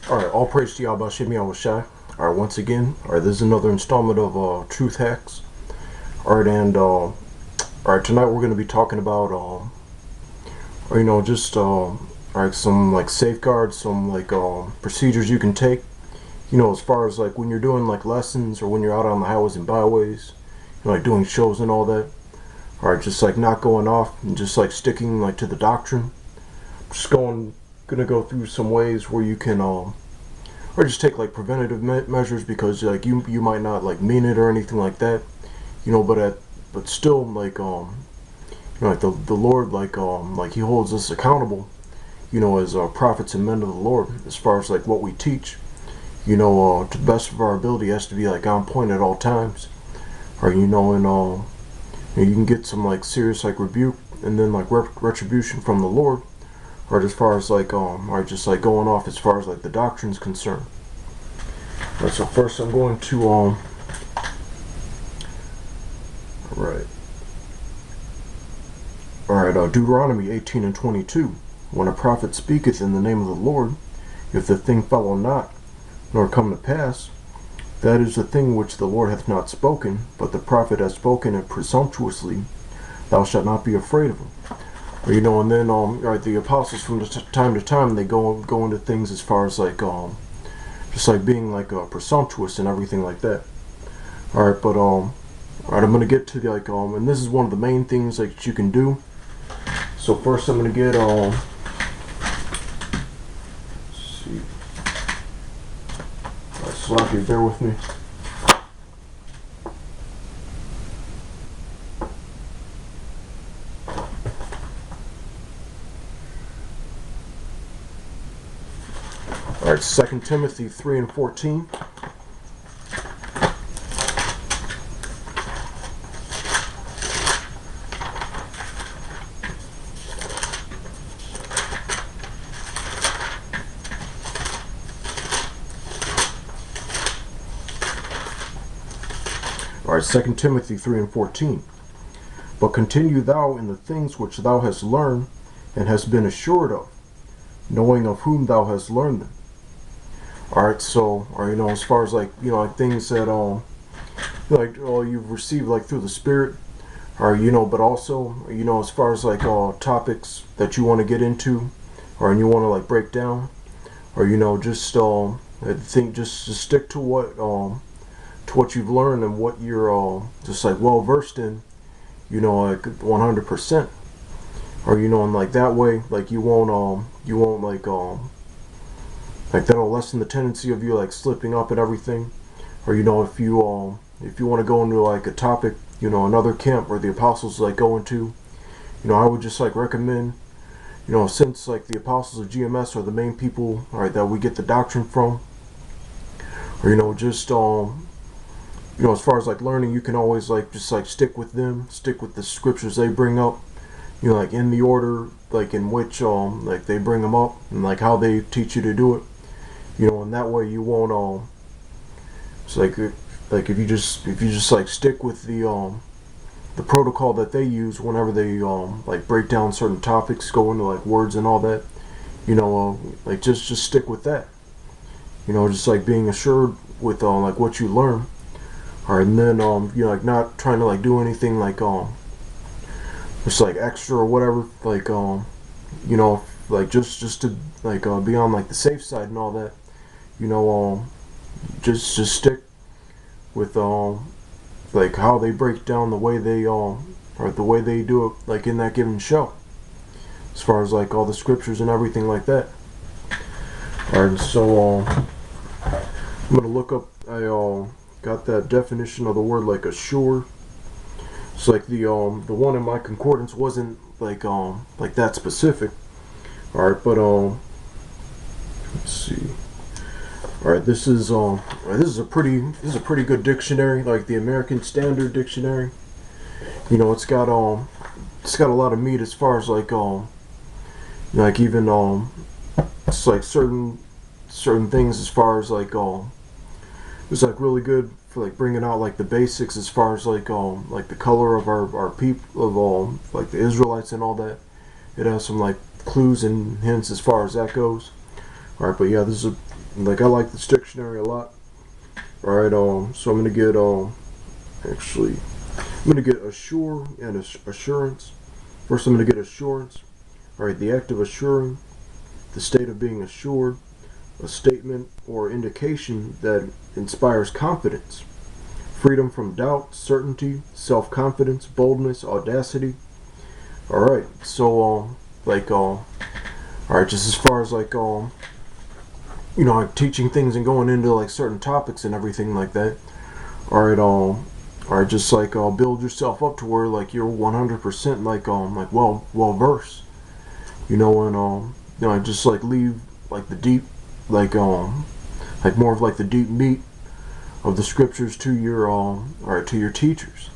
Alright, all praise to Yahweh Shemi Awashai. Alright, once again, this is another installment of Truth Hacks. Alright, and alright, tonight we're going to be talking about, just alright, some like safeguards, some like procedures you can take. As far as like when you're doing like lessons or when you're out on the highways and byways, like doing shows and all that. Alright, just like not going off and just like sticking like to the doctrine. Just gonna go through some ways where you can or just take like preventative measures, because like you might not like mean it or anything like that, but still like like the Lord like he holds us accountable, as prophets and men of the Lord, as far as like what we teach, to the best of our ability has to be like on point at all times, or you can get some like serious like rebuke and then like retribution from the Lord, or as far as like or just like going off as far as like the doctrine's concerned. Alright, so first I'm going to Deuteronomy 18 and 22. When a prophet speaketh in the name of the Lord, if the thing follow not, nor come to pass, that is the thing which the Lord hath not spoken, but the prophet hath spoken it presumptuously, thou shalt not be afraid of him. And then the apostles from time to time, they go into things as far as like just like being like presumptuous and everything like that. Alright, but I'm gonna get to the like and this is one of the main things like that you can do. So first I'm gonna get let's see. Alright, Slappy, bear with me. Alright, 2 Timothy 3 and 14. Alright, 2 Timothy 3 and 14. But continue thou in the things which thou hast learned and hast been assured of, knowing of whom thou hast learned them. Alright, so, as far as like, like things that, you've received like through the Spirit, or, but also, as far as like, topics that you want to get into, or you want to like break down, or, just, I think just stick to what you've learned and what you're, just like well versed in, like 100%, or, and like that way, like you won't like that'll lessen the tendency of you like slipping up and everything. Or if you want to go into like a topic, another camp where the apostles like go into, I would just like recommend, since like the apostles of GMS are the main people, alright, that we get the doctrine from, or just as far as like learning, you can always like just like stick with them, stick with the scriptures they bring up, like in the order like in which like they bring them up, and like how they teach you to do it. And that way you won't it's like if you just like stick with the protocol that they use whenever they like break down certain topics, go into like words and all that, like just stick with that, just like being assured with like what you learn. Alright, and then like not trying to like do anything like just like extra or whatever, like like just to like be on like the safe side and all that. Just stick with like how they break down the way they or the way they do it like in that given show, as far as like all the scriptures and everything like that. Alright, so I'm gonna look up. I got that definition of the word like assure. It's like the one in my concordance wasn't like that specific. Alright, but let's see. Alright, this is a pretty good dictionary, like the American Standard Dictionary. It's got a lot of meat as far as like even it's like certain things as far as like it's like really good for like bringing out like the basics as far as like the color of our people of like the Israelites and all that. It has some like clues and hints as far as that goes. Alright, but yeah, this is Like I like this dictionary a lot. All right, so I'm gonna get actually I'm gonna get assure and assurance. First, I'm gonna get assurance. All right, the act of assuring, the state of being assured, a statement or indication that inspires confidence, freedom from doubt, certainty, self-confidence, boldness, audacity. All right, so all right, just as far as like like teaching things and going into like certain topics and everything like that. All right, just like build yourself up to where like you're 100% like well versed, and just like leave like the deep like more of like the deep meat of the scriptures to your to your teachers.